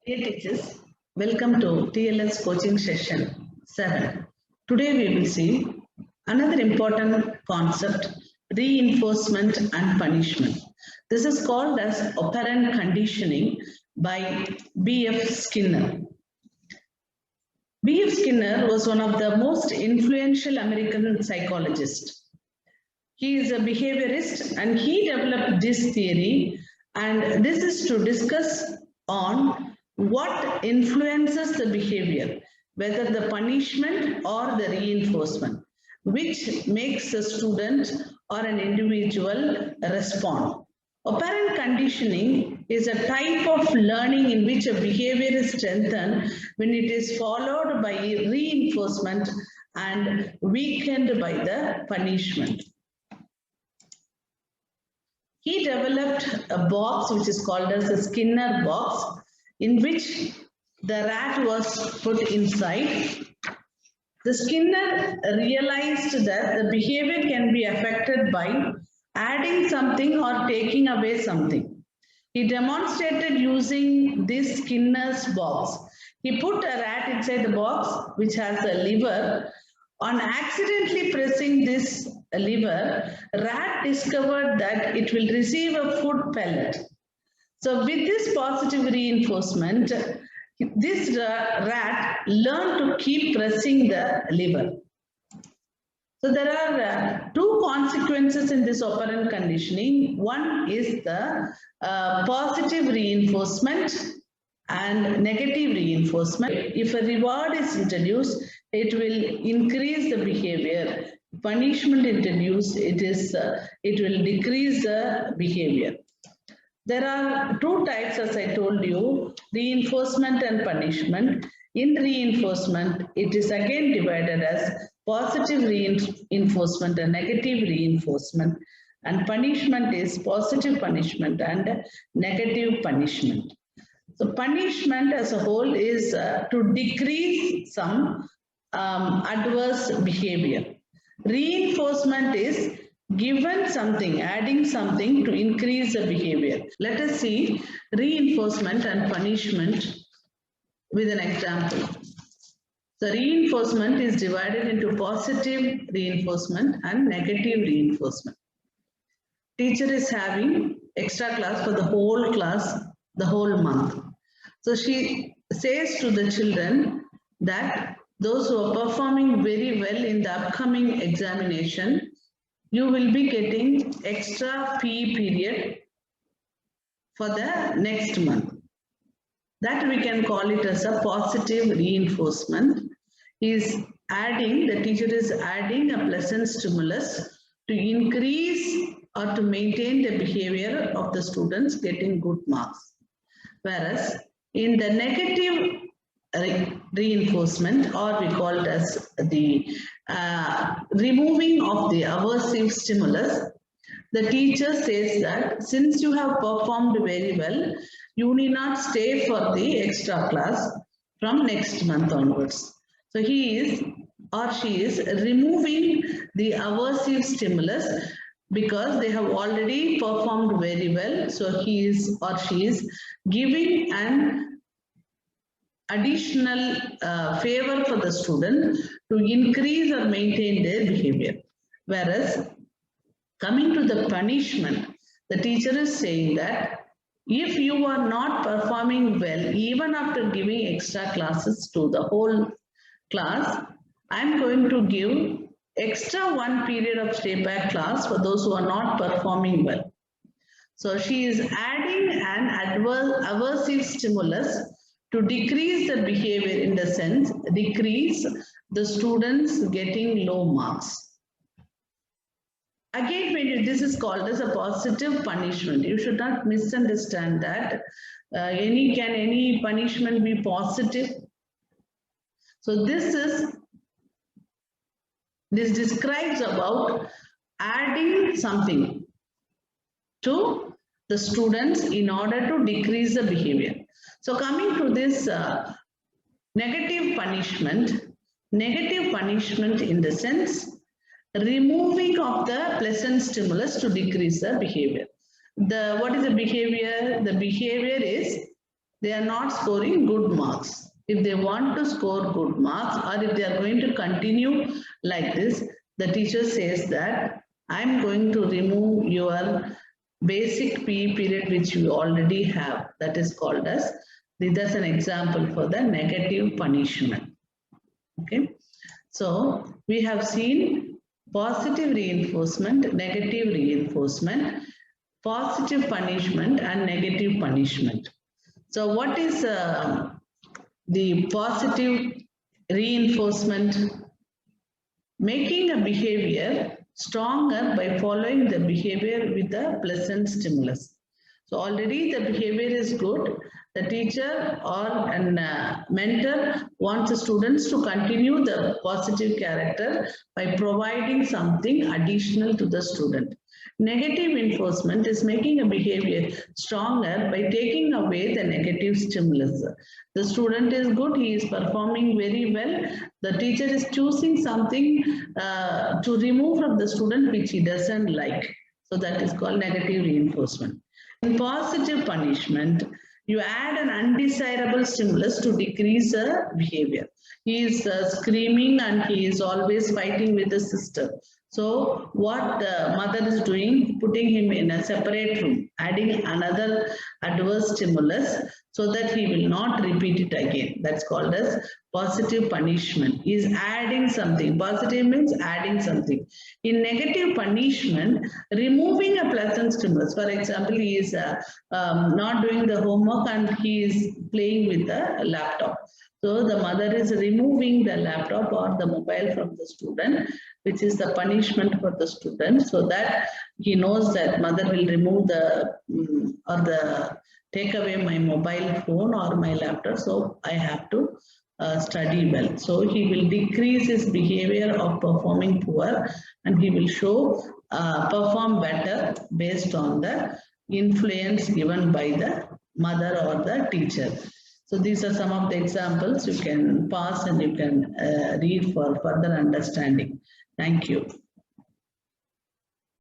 Dear teachers, welcome to TLS coaching session 7. Today we will see another important concept, reinforcement and punishment. This is called as operant conditioning by B.F. Skinner. B.F. Skinner was one of the most influential American psychologists. He is a behaviorist and he developed this theory, and this is to discuss on what influences the behavior, whether the punishment or the reinforcement, which makes a student or an individual respond. Operant conditioning is a type of learning in which a behavior is strengthened when it is followed by reinforcement and weakened by the punishment. He developed a box which is called as a Skinner box, in which the rat was put inside. The Skinner realized that the behavior can be affected by adding something or taking away something. He demonstrated using this Skinner's box. He put a rat inside the box which has a lever. On accidentally pressing this lever, rat discovered that it will receive a food pellet. So with this positive reinforcement, this rat learned to keep pressing the lever. So there are two consequences in this operant conditioning. One is the positive reinforcement and negative reinforcement. If a reward is introduced, it will increase the behavior. Punishment introduced, it will decrease the behavior. There are two types, as I told you, reinforcement and punishment. In reinforcement, it is again divided as positive reinforcement and negative reinforcement. And punishment is positive punishment and negative punishment. So punishment as a whole is to decrease some adverse behavior. Reinforcement is given something, adding something to increase the behavior. Let us see reinforcement and punishment with an example. So reinforcement is divided into positive reinforcement and negative reinforcement. Teacher is having extra class for the whole class, the whole month. So she says to the children that those who are performing very well in the upcoming examination, you will be getting extra PE period for the next month. That we can call it as a positive reinforcement. The teacher is adding a pleasant stimulus to increase or to maintain the behavior of the students getting good marks. Whereas in the negative reinforcement, or we call it as the removing of the aversive stimulus, the teacher says that since you have performed very well, you need not stay for the extra class from next month onwards. So he is or she is removing the aversive stimulus because they have already performed very well. So he is or she is giving an additional favor for the student to increase or maintain their behavior. Whereas coming to the punishment, the teacher is saying that if you are not performing well, even after giving extra classes to the whole class, I am going to give extra 1 period of stay back class for those who are not performing well. So she is adding an aversive stimulus to decrease the behavior, in the sense, decrease the students getting low marks. Again, this is called as a positive punishment. You should not misunderstand that. Can any punishment be positive? So this describes about adding something to the students in order to decrease the behavior. So coming to this negative punishment in the sense, removing of the pleasant stimulus to decrease the behavior. What is the behavior? The behavior is they are not scoring good marks. If they want to score good marks, or if they are going to continue like this, the teacher says that I'm going to remove your basic PE period which you already have. That is called as, that's an example for the negative punishment. Okay, so we have seen positive reinforcement, negative reinforcement, positive punishment and negative punishment. So what is the positive reinforcement? Making a behavior stronger by following the behavior with a pleasant stimulus. So already the behavior is good. The teacher or a mentor wants the students to continue the positive character by providing something additional to the student. Negative reinforcement is making a behavior stronger by taking away the negative stimulus. The student is good, he is performing very well. The teacher is choosing something to remove from the student which he doesn't like. So that is called negative reinforcement. In positive punishment, you add an undesirable stimulus to decrease the behavior. He is screaming and he is always fighting with the sister. So what the mother is doing, putting him in a separate room, adding another adverse stimulus so that he will not repeat it again. That's called as positive punishment. He is adding something. Positive means adding something. In negative punishment, removing a pleasant stimulus. For example, he is not doing the homework and he is playing with the laptop. So the mother is removing the laptop or the mobile from the student, which is the punishment for the student, so that he knows that mother will remove the take away my mobile phone or my laptop, so I have to study well. So he will decrease his behavior of performing poor and he will show perform better based on the influence given by the mother or the teacher. So these are some of the examples. You can pause and you can read for further understanding. Thank you.